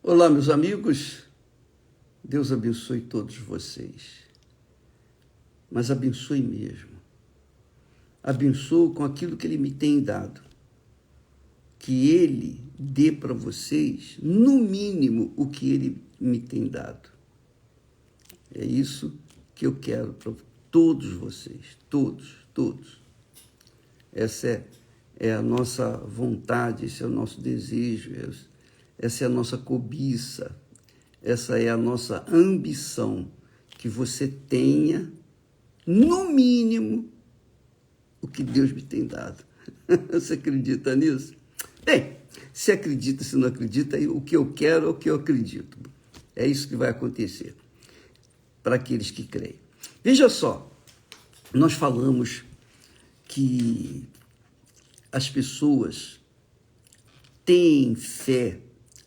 Olá, meus amigos. Deus abençoe todos vocês. Mas abençoe mesmo. Abençoe com aquilo que Ele me tem dado. Que Ele dê para vocês, no mínimo, o que Ele me tem dado. É isso que eu quero para todos vocês. Todos. Essa é a nossa vontade, esse é o nosso desejo, essa é a nossa cobiça, essa é a nossa ambição, que você tenha, no mínimo, o que Deus me tem dado. Você acredita nisso? Bem, se acredita, se não acredita, o que eu quero é o que eu acredito. É isso que vai acontecer para aqueles que creem. Veja só, nós falamos que as pessoas têm fé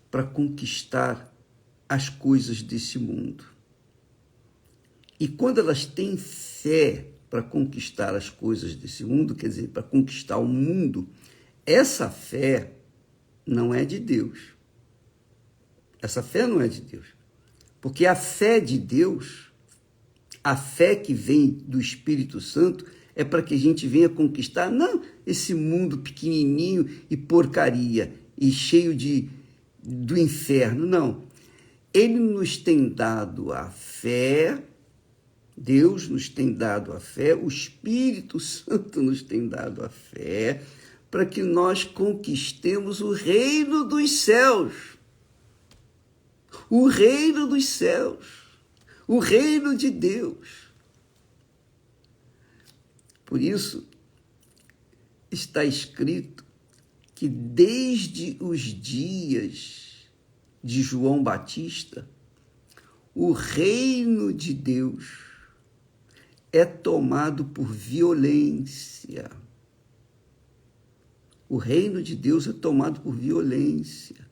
para conquistar as coisas desse mundo. E quando elas têm fé para conquistar as coisas desse mundo, quer dizer, para conquistar o mundo, essa fé não é de Deus. Essa fé não é de Deus. Porque a fé de Deus, a fé que vem do Espírito Santo, é para que a gente venha conquistar, não esse mundo pequenininho e porcaria, e cheio do inferno, não. Ele nos tem dado a fé, Deus nos tem dado a fé, o Espírito Santo nos tem dado a fé, para que nós conquistemos o reino dos céus. O reino dos céus. O reino de Deus. Por isso, está escrito que desde os dias de João Batista, o reino de Deus é tomado por violência. O reino de Deus é tomado por violência.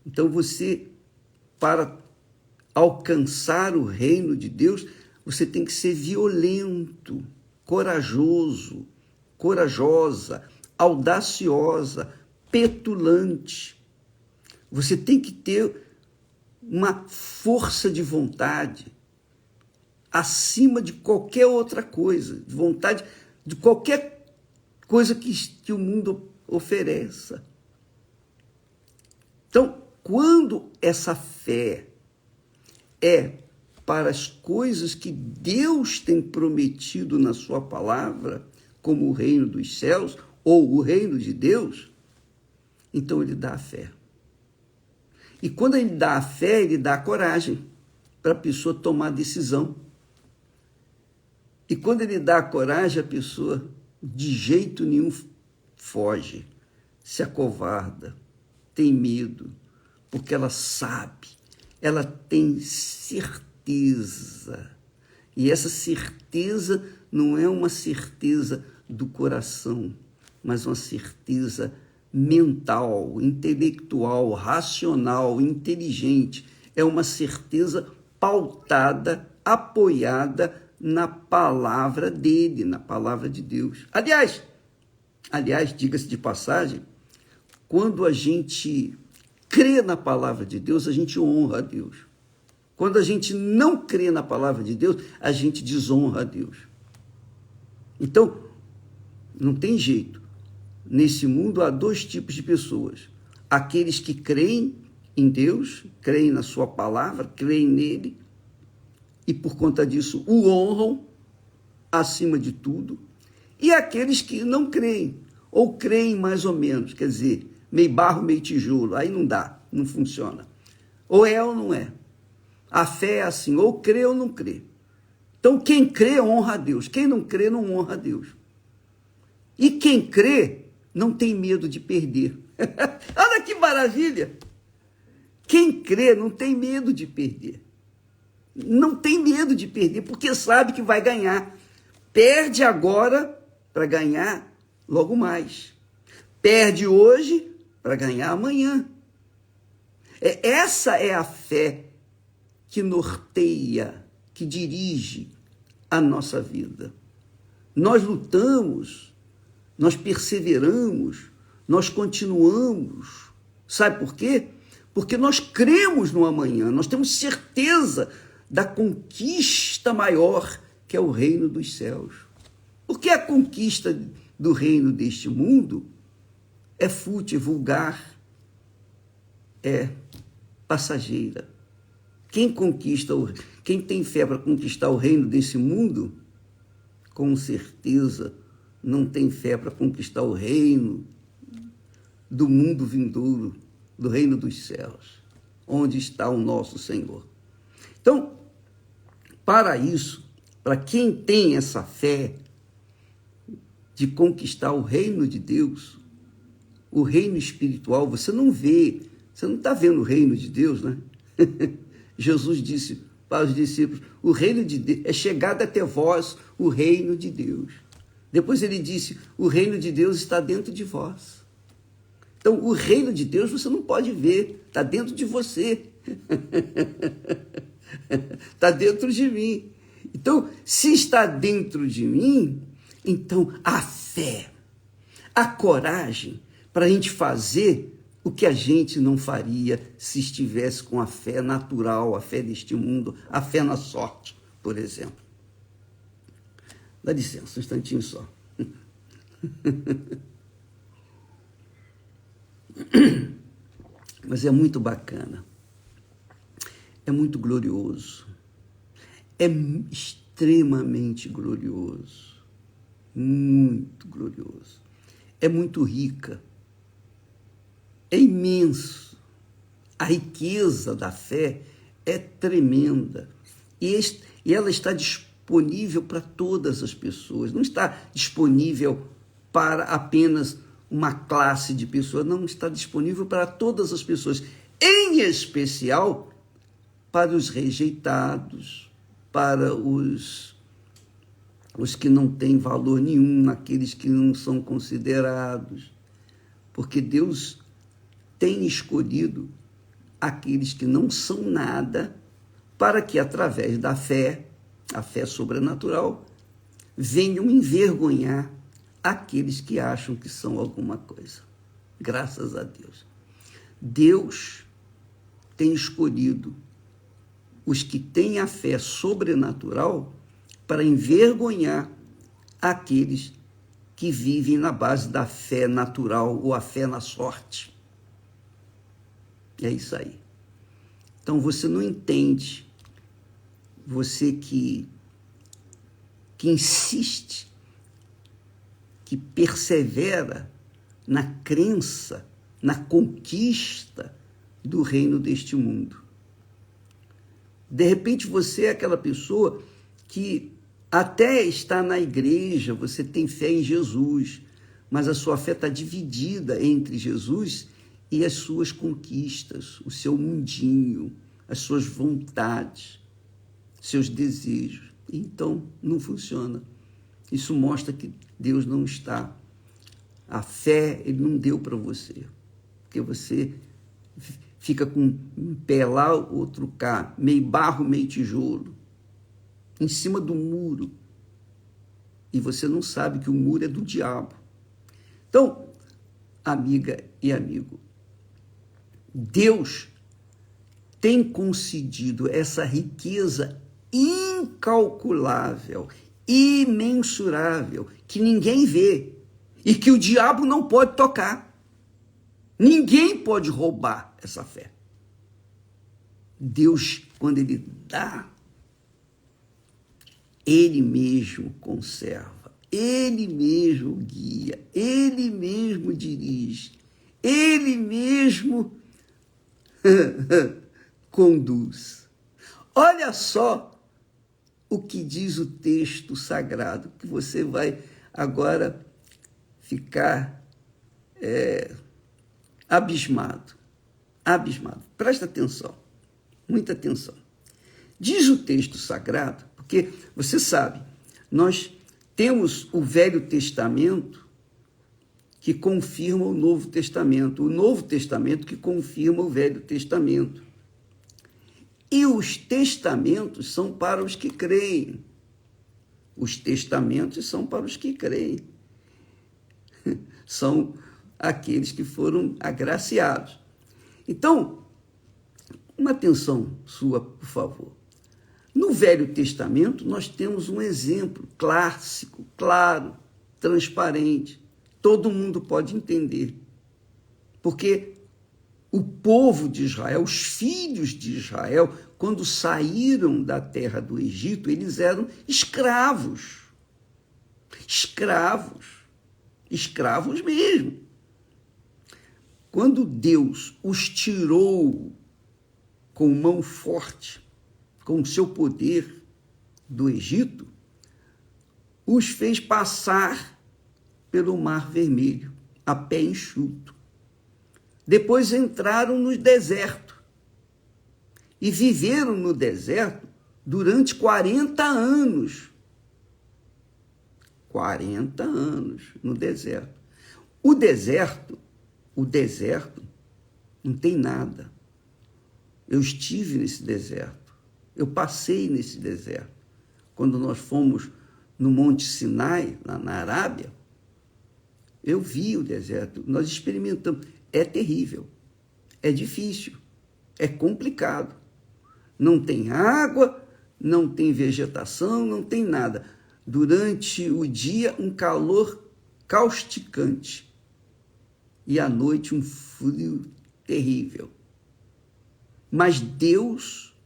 Então você, para alcançar o reino de Deus, você tem que ser violento, corajoso, corajosa, audaciosa, petulante. Você tem que ter uma força de vontade acima de qualquer outra coisa, de vontade de qualquer coisa que o mundo ofereça. Então, quando essa fé é para as coisas que Deus tem prometido na sua palavra, como o reino dos céus ou o reino de Deus, então ele dá a fé. E quando ele dá a fé, ele dá a coragem para a pessoa tomar a decisão. E quando ele dá a coragem, a pessoa de jeito nenhum foge, se acovarda, tem medo, porque ela sabe, ela tem certeza. E essa certeza não é uma certeza do coração, mas uma certeza mental, intelectual, racional, inteligente. É uma certeza pautada, apoiada na palavra dele, na palavra de Deus. Aliás, diga-se de passagem, quando a gente crê na palavra de Deus, a gente honra a Deus. Quando a gente não crê na palavra de Deus, a gente desonra a Deus. Então, não tem jeito. Nesse mundo há dois tipos de pessoas. Aqueles que creem em Deus, creem na sua palavra, creem nele, e por conta disso o honram acima de tudo. E aqueles que não creem, ou creem mais ou menos, quer dizer, meio barro, meio tijolo, aí não dá, não funciona. Ou é ou não é. A fé é assim, ou crê ou não crê. Então quem crê honra a Deus, quem não crê não honra a Deus. E quem crê não tem medo de perder. Olha que maravilha! Quem crê não tem medo de perder. Não tem medo de perder, porque sabe que vai ganhar. Perde agora para ganhar logo mais. Perde hoje para ganhar amanhã. Essa é a fé que norteia, que dirige a nossa vida. Nós lutamos, nós perseveramos, nós continuamos Sabe por quê? Porque nós cremos no amanhã, nós temos certeza da conquista maior, que é o reino dos céus. Porque a conquista do reino deste mundo é fútil, vulgar, é passageira. Quem tem fé para conquistar o reino desse mundo, com certeza não tem fé para conquistar o reino do mundo vindouro, do reino dos céus, onde está o nosso Senhor. Então, para isso, para quem tem essa fé de conquistar o reino de Deus, o reino espiritual, você não está vendo o reino de Deus, né? Jesus disse para os discípulos, o reino de Deus é chegado até vós, o reino de Deus. Depois ele disse, o reino de Deus está dentro de vós. Então, o reino de Deus você não pode ver, está dentro de você. Está dentro de mim. Então, se está dentro de mim, então a fé, a coragem para a gente fazer o que a gente não faria se estivesse com a fé natural, a fé deste mundo, a fé na sorte, por exemplo. Dá licença, um instantinho só. Mas é muito bacana, é muito glorioso, é extremamente glorioso, muito glorioso, é muito rica, é imenso. A riqueza da fé é tremenda e ela está disponível para todas as pessoas, não está disponível para apenas uma classe de pessoas, não, está disponível para todas as pessoas, em especial para os rejeitados, para os que não têm valor nenhum, aqueles que não são considerados, porque Deus tem escolhido aqueles que não são nada, para que através da fé, a fé sobrenatural, venham envergonhar aqueles que acham que são alguma coisa. Graças a Deus. Deus tem escolhido os que têm a fé sobrenatural para envergonhar aqueles que vivem na base da fé natural ou a fé na sorte. É isso aí. Então você não entende, você que insiste, que persevera na crença, na conquista do reino deste mundo. De repente você é aquela pessoa que até está na igreja, você tem fé em Jesus, mas a sua fé está dividida entre Jesus e as suas conquistas, o seu mundinho, as suas vontades, seus desejos. Então, não funciona. Isso mostra que Deus não está. A fé, Ele não deu para você. Porque você fica com um pé lá, outro cá, meio barro, meio tijolo, em cima do muro. E você não sabe que o muro é do diabo. Então, amiga e amigo, Deus tem concedido essa riqueza incalculável, imensurável, que ninguém vê e que o diabo não pode tocar. Ninguém pode roubar essa fé. Deus, quando Ele dá, Ele mesmo conserva, Ele mesmo guia, Ele mesmo dirige, Ele mesmo conduz. Olha só o que diz o texto sagrado, que você vai agora ficar abismado. Presta atenção, muita atenção. Diz o texto sagrado, porque você sabe, nós temos o Velho Testamento que confirma o Novo Testamento, o Novo Testamento que confirma o Velho Testamento. E os testamentos são para os que creem. Os testamentos são para os que creem. São aqueles que foram agraciados. Então, uma atenção sua, por favor. No Velho Testamento, nós temos um exemplo clássico, claro, transparente. Todo mundo pode entender. Porque o povo de Israel, os filhos de Israel, quando saíram da terra do Egito, eles eram escravos. Escravos mesmo. Quando Deus os tirou com mão forte, com o seu poder do Egito, os fez passar pelo Mar Vermelho, a pé enxuto. Depois entraram no deserto e viveram no deserto durante 40 anos. 40 anos no deserto. O deserto não tem nada. Eu estive nesse deserto. Eu passei nesse deserto. Quando nós fomos no Monte Sinai, lá na Arábia, eu vi o deserto. Nós experimentamos. É terrível. É difícil. É complicado. Não tem água, não tem vegetação, não tem nada. Durante o dia, um calor causticante. E à noite, um frio terrível. Mas Deus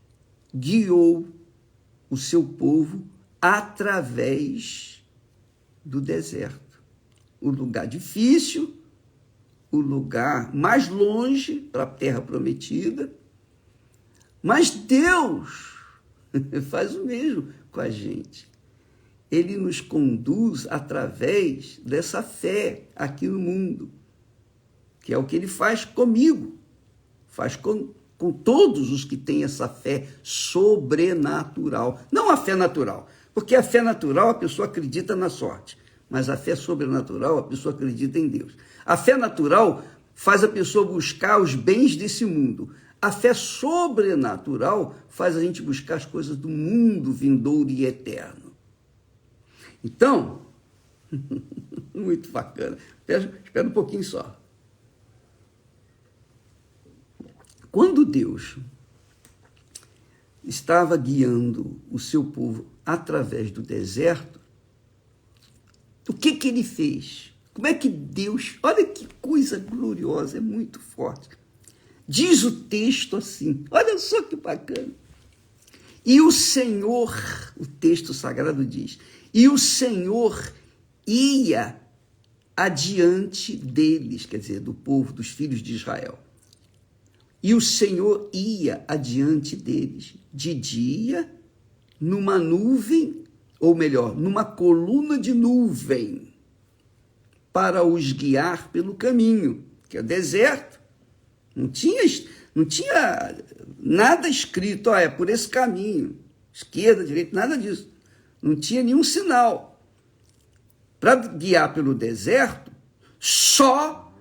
guiou o seu povo através do deserto. O lugar difícil, o lugar mais longe para a terra prometida. Mas Deus faz o mesmo com a gente. Ele nos conduz através dessa fé aqui no mundo, que é o que ele faz comigo, faz com todos os que têm essa fé sobrenatural. Não a fé natural, porque a fé natural a pessoa acredita na sorte, mas a fé sobrenatural a pessoa acredita em Deus. A fé natural faz a pessoa buscar os bens desse mundo. A fé sobrenatural faz a gente buscar as coisas do mundo vindouro e eterno. Então, muito bacana. Espera um pouquinho só. Quando Deus estava guiando o seu povo através do deserto, o que ele fez? Como é que Deus... Olha que coisa gloriosa, é muito forte. Diz o texto assim, olha só que bacana. E o Senhor, o texto sagrado diz, e o Senhor ia adiante deles, quer dizer, do povo, dos filhos de Israel. E o Senhor ia adiante deles, de dia, numa nuvem, ou melhor, numa coluna de nuvem, para os guiar pelo caminho, que é o deserto. Não tinha nada escrito, é por esse caminho, esquerda, direita, nada disso. Não tinha nenhum sinal. Para guiar pelo deserto, só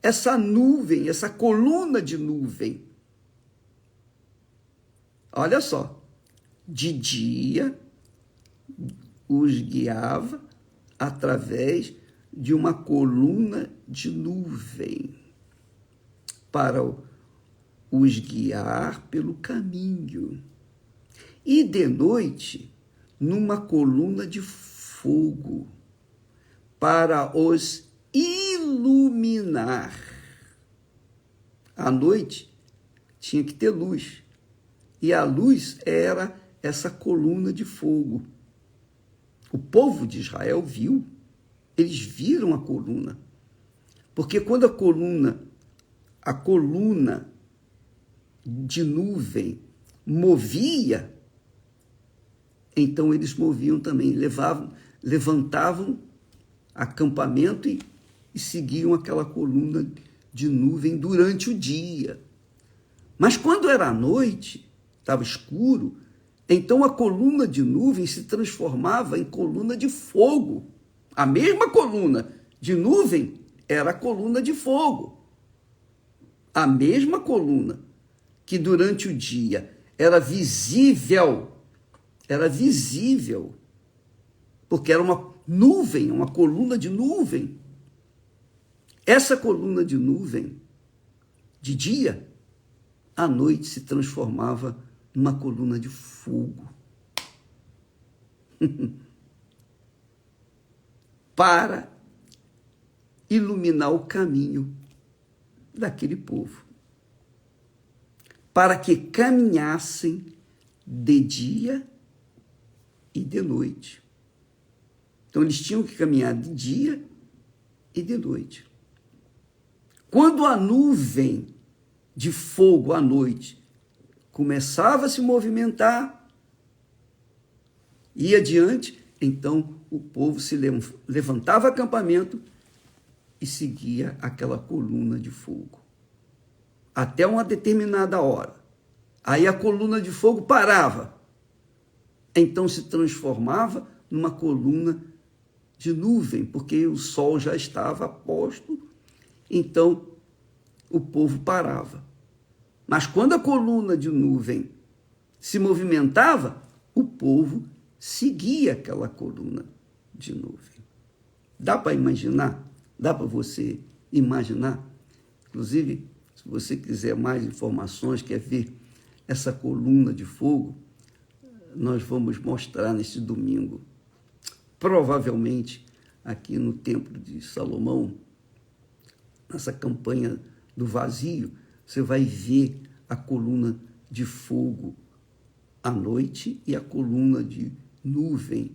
essa nuvem, essa coluna de nuvem. Olha só, de dia os guiava através de uma coluna de nuvem para os guiar pelo caminho. E de noite, numa coluna de fogo para os iluminar. À noite tinha que ter luz. E a luz era essa coluna de fogo. O povo de Israel viu. Eles viram a coluna. Porque quando a coluna de nuvem movia, então eles moviam também, levantavam acampamento e seguiam aquela coluna de nuvem durante o dia. Mas quando era à noite, estava escuro, então a coluna de nuvem se transformava em coluna de fogo. A mesma coluna de nuvem era a coluna de fogo. A mesma coluna que durante o dia era visível, porque era uma nuvem, uma coluna de nuvem. Essa coluna de nuvem, de dia, à noite se transformava numa coluna de fogo. Para iluminar o caminho daquele povo, para que caminhassem de dia e de noite. Então, eles tinham que caminhar de dia e de noite. Quando a nuvem de fogo à noite começava a se movimentar, ia adiante, então o povo se levantava acampamento e seguia aquela coluna de fogo até uma determinada hora. Aí a coluna de fogo parava, então se transformava numa coluna de nuvem, porque o sol já estava posto, então o povo parava. Mas quando a coluna de nuvem se movimentava, o povo seguia aquela coluna de nuvem. Dá para imaginar? Dá para você imaginar? Inclusive, se você quiser mais informações, quer ver essa coluna de fogo, nós vamos mostrar neste domingo. Provavelmente, aqui no Templo de Salomão, nessa campanha do vazio, você vai ver a coluna de fogo à noite e a coluna de nuvem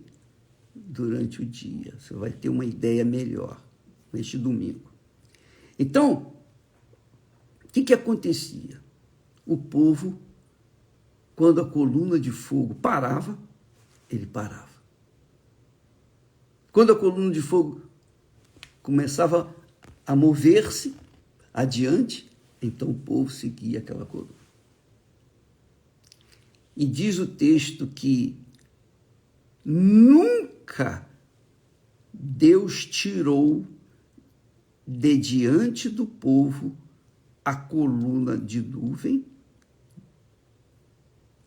durante o dia. Você vai ter uma ideia melhor neste domingo. Então, o que acontecia? O povo, quando a coluna de fogo parava, ele parava. Quando a coluna de fogo começava a mover-se adiante, então o povo seguia aquela coluna. E diz o texto que nunca Deus tirou de diante do povo a coluna de nuvem,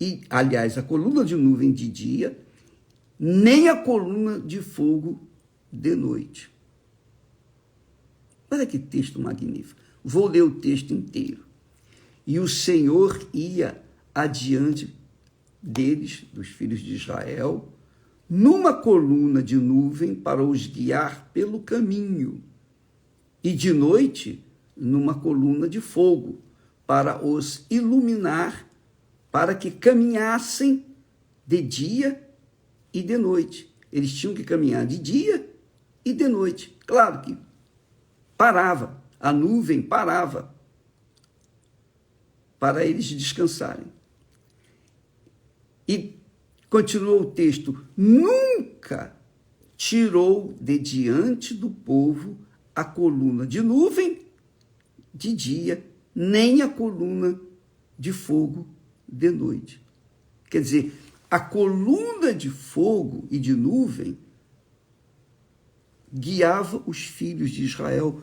e, aliás, a coluna de nuvem de dia, nem a coluna de fogo de noite. Olha que texto magnífico. Vou ler o texto inteiro. E o Senhor ia adiante deles, dos filhos de Israel, numa coluna de nuvem para os guiar pelo caminho, e de noite numa coluna de fogo para os iluminar, para que caminhassem de dia e de noite. Eles tinham que caminhar de dia e de noite. Claro que parava, a nuvem parava para eles descansarem. E continuou o texto: nunca tirou de diante do povo a coluna de nuvem de dia, nem a coluna de fogo de noite. Quer dizer, a coluna de fogo e de nuvem guiava os filhos de Israel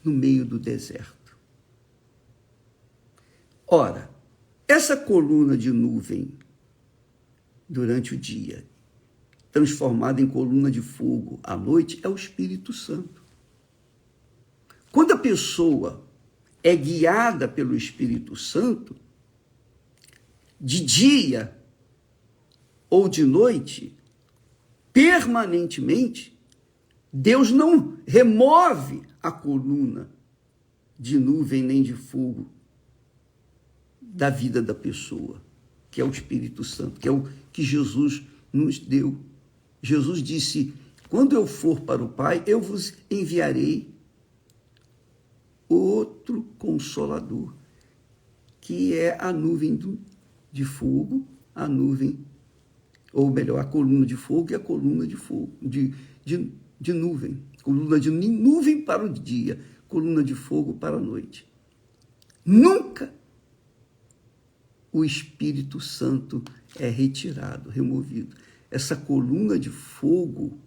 no meio do deserto. Ora, essa coluna de nuvem durante o dia, transformada em coluna de fogo à noite, é o Espírito Santo. Quando a pessoa é guiada pelo Espírito Santo, de dia ou de noite, permanentemente, Deus não remove a coluna de nuvem nem de fogo da vida da pessoa, que é o Espírito Santo, que é o que Jesus nos deu. Jesus disse: quando eu for para o Pai, eu vos enviarei outro Consolador, que é a nuvem de fogo, a nuvem, ou melhor, a coluna de fogo e a coluna de fogo, de nuvem. Coluna de nuvem para o dia, coluna de fogo para a noite. Nunca o Espírito Santo é retirado, removido. Essa coluna de fogo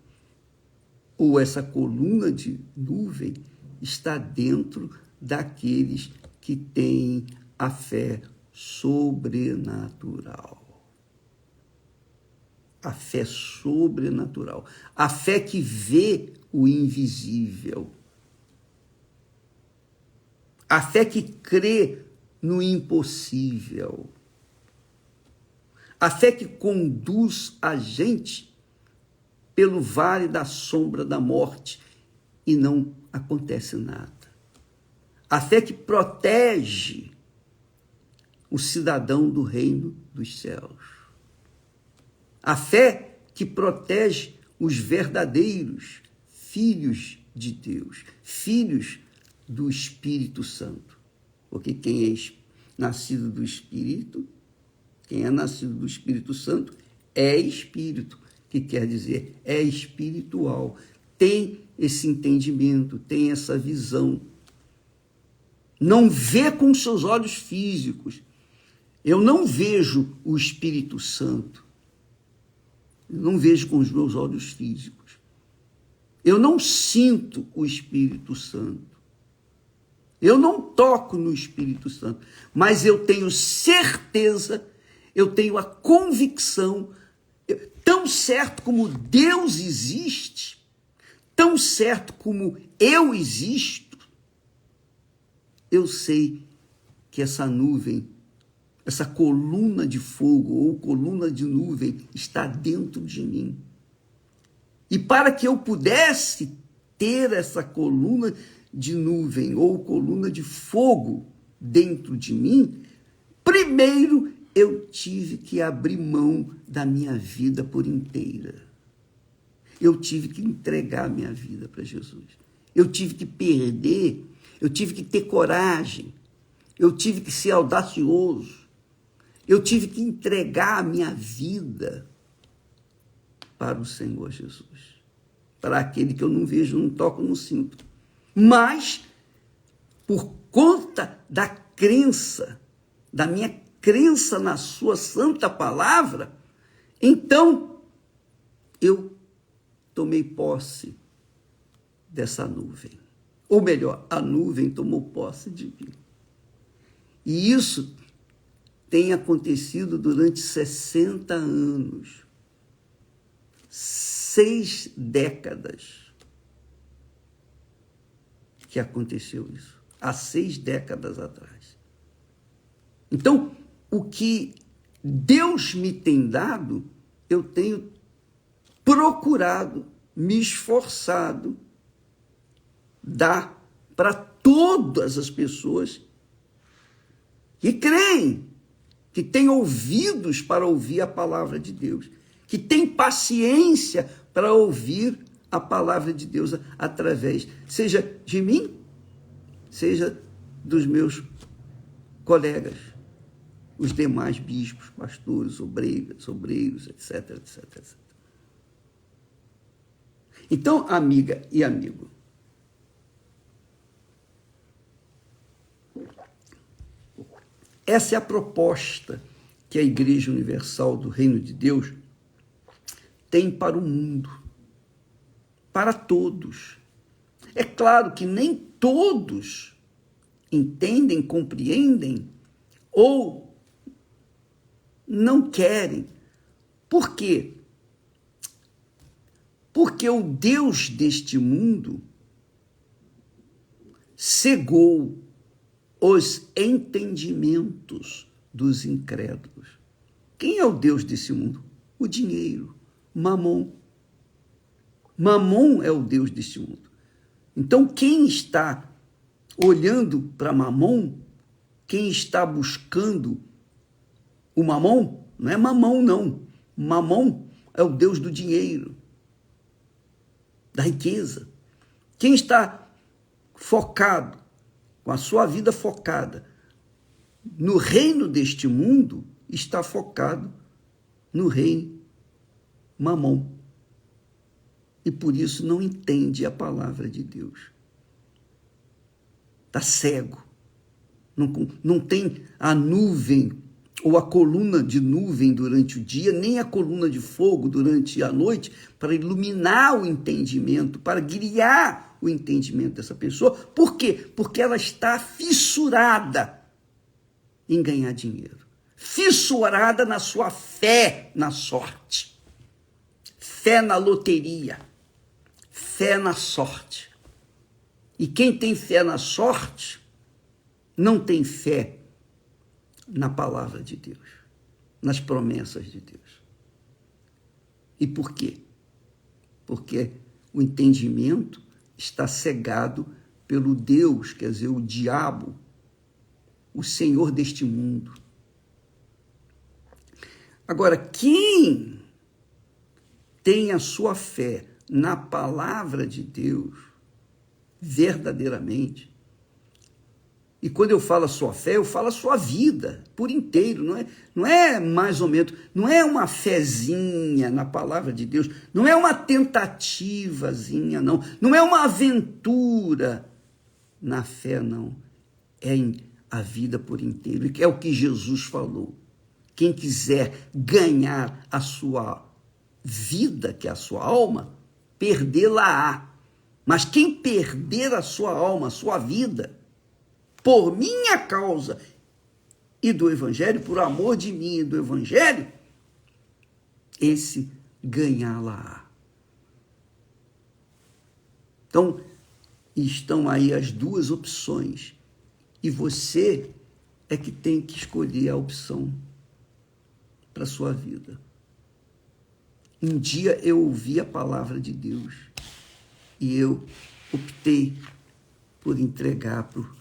ou essa coluna de nuvem está dentro daqueles que têm a fé sobrenatural. A fé sobrenatural. A fé que vê o invisível. A fé que crê no impossível. A fé que conduz a gente pelo vale da sombra da morte e não acontece nada. A fé que protege o cidadão do reino dos céus. A fé que protege os verdadeiros filhos de Deus, filhos do Espírito Santo. Porque quem é nascido do Espírito, quem é nascido do Espírito Santo é espírito, que quer dizer é espiritual. Tem esse entendimento, tem essa visão. Não vê com seus olhos físicos. Eu não vejo o Espírito Santo. Eu não vejo com os meus olhos físicos. Eu não sinto o Espírito Santo. Eu não toco no Espírito Santo. Mas eu tenho certeza, eu tenho a convicção, tão certo como Deus existe, tão certo como eu existo, eu sei que essa nuvem, essa coluna de fogo ou coluna de nuvem está dentro de mim. E para que eu pudesse ter essa coluna de nuvem ou coluna de fogo dentro de mim, primeiro eu tive que abrir mão da minha vida por inteira. Eu tive que entregar minha vida para Jesus. Eu tive que perder, eu tive que ter coragem, eu tive que ser audacioso, eu tive que entregar a minha vida para o Senhor Jesus, para aquele que eu não vejo, não toco, não sinto. Mas, por conta da crença, da minha crença na sua santa palavra, então eu tomei posse dessa nuvem. Ou melhor, a nuvem tomou posse de mim. E isso tem acontecido durante 60 anos. 6 décadas que aconteceu isso. Há 6 décadas atrás. Então, o que Deus me tem dado, eu tenho procurado, me esforçado, dar para todas as pessoas que creem, que têm ouvidos para ouvir a palavra de Deus, que têm paciência para ouvir a palavra de Deus através, seja de mim, seja dos meus colegas, os demais bispos, pastores, obreiros, etc, etc, etc. Então, amiga e amigo, essa é a proposta que a Igreja Universal do Reino de Deus tem para o mundo, para todos. É claro que nem todos entendem, compreendem ou não querem. Por quê? Porque o Deus deste mundo cegou os entendimentos dos incrédulos. Quem é o Deus desse mundo? O dinheiro, Mamon. Mamon é o Deus deste mundo. Então, quem está olhando para Mamon, quem está buscando o Mamon, não é Mamon, não. Mamon é o Deus do dinheiro, da riqueza. Quem está focado, com a sua vida focada no reino deste mundo, está focado no reino Mamon. E por isso não entende a palavra de Deus. Está cego. Não tem a nuvem ou a coluna de nuvem durante o dia, nem a coluna de fogo durante a noite, para iluminar o entendimento, para guiar o entendimento dessa pessoa. Por quê? Porque ela está fissurada em ganhar dinheiro. Fissurada na sua fé na sorte. Fé na loteria. Fé na sorte. E quem tem fé na sorte, não tem fé na palavra de Deus, nas promessas de Deus. E por quê? Porque o entendimento está cegado pelo Deus, quer dizer, o diabo, o Senhor deste mundo. Agora, quem tem a sua fé na palavra de Deus, verdadeiramente, e quando eu falo a sua fé, eu falo a sua vida por inteiro, não é mais ou menos, não é uma fezinha na palavra de Deus, não é uma tentativazinha, não é uma aventura na fé, não. É a vida por inteiro, e é o que Jesus falou. Quem quiser ganhar a sua vida, que é a sua alma, perdê-la-á. Mas quem perder a sua alma, a sua vida, por minha causa e do Evangelho, por amor de mim e do Evangelho, esse ganhá-la-á. Então, estão aí as duas opções. E você é que tem que escolher a opção para a sua vida. Um dia eu ouvi a palavra de Deus e eu optei por entregar, por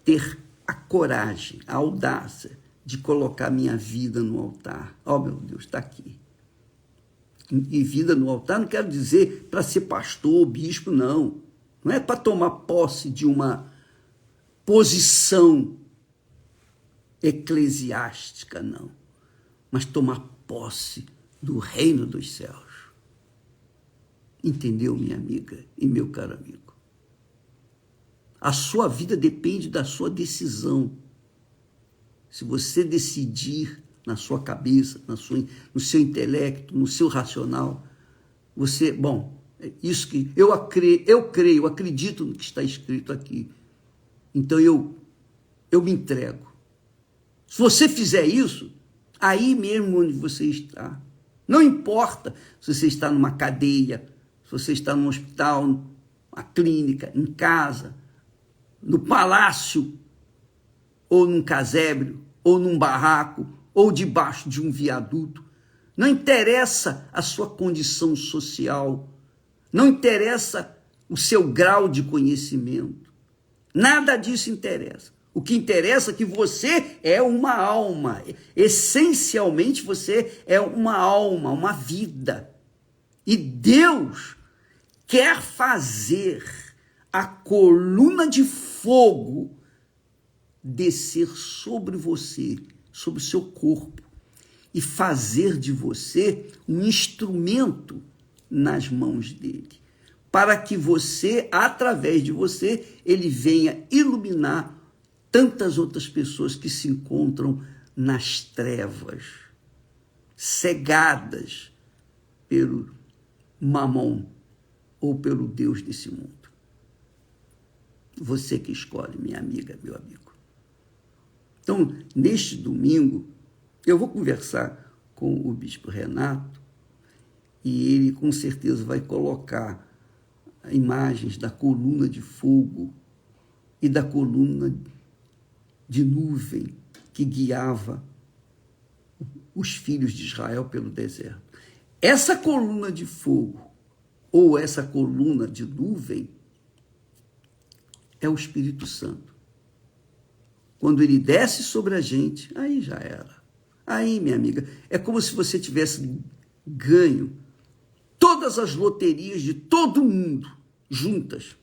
ter a coragem, a audácia de colocar minha vida no altar. Oh, meu Deus, está aqui. E vida no altar não quero dizer para ser pastor, bispo, não. Não é para tomar posse de uma posição eclesiástica, não. Mas tomar posse do reino dos céus. Entendeu, minha amiga e meu caro amigo? A sua vida depende da sua decisão. Se você decidir na sua cabeça, no seu intelecto, no seu racional, você, isso que eu acredito no que está escrito aqui. Então eu me entrego. Se você fizer isso, aí mesmo onde você está, não importa se você está numa cadeia, se você está num hospital, numa clínica, em casa, no palácio, ou num casebre, ou num barraco, ou debaixo de um viaduto. Não interessa a sua condição social, não interessa o seu grau de conhecimento. Nada disso interessa. O que interessa é que você é uma alma. Essencialmente, você é uma alma, uma vida. E Deus quer fazer a coluna de fogo descer sobre você, sobre o seu corpo, e fazer de você um instrumento nas mãos dele, para que você, através de você, ele venha iluminar tantas outras pessoas que se encontram nas trevas, cegadas pelo mamon ou pelo Deus desse mundo. Você que escolhe, minha amiga, meu amigo. Então, neste domingo, eu vou conversar com o bispo Renato e ele com certeza vai colocar imagens da coluna de fogo e da coluna de nuvem que guiava os filhos de Israel pelo deserto. Essa coluna de fogo ou essa coluna de nuvem é o Espírito Santo. Quando ele desce sobre a gente, aí já era. Aí, minha amiga, é como se você tivesse ganho todas as loterias de todo mundo juntas.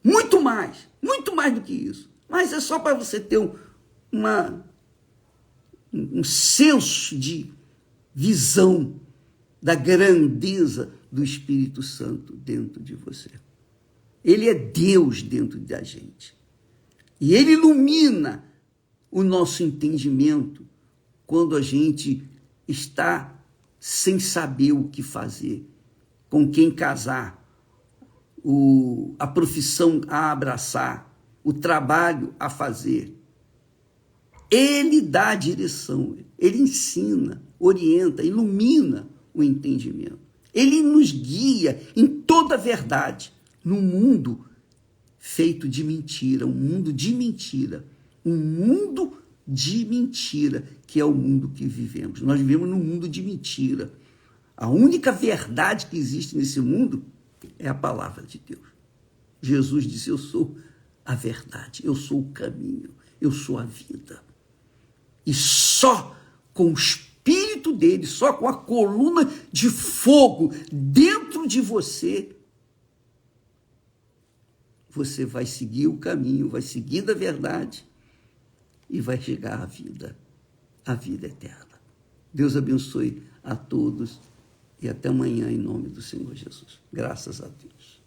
Muito mais do que isso. Mas é só para você ter um senso de visão da grandeza do Espírito Santo dentro de você. Ele é Deus dentro da gente. E ele ilumina o nosso entendimento quando a gente está sem saber o que fazer, com quem casar, a profissão a abraçar, o trabalho a fazer. Ele dá a direção, ele ensina, orienta, ilumina o entendimento. Ele nos guia em toda a verdade, num mundo feito de mentira, um mundo de mentira, um mundo de mentira, que é o mundo que vivemos. Nós vivemos num mundo de mentira. A única verdade que existe nesse mundo é a palavra de Deus. Jesus disse: eu sou a verdade, eu sou o caminho, eu sou a vida. E só com o Espírito dele, só com a coluna de fogo dentro de você, você vai seguir o caminho, vai seguir a verdade e vai chegar à vida eterna. Deus abençoe a todos e até amanhã em nome do Senhor Jesus. Graças a Deus.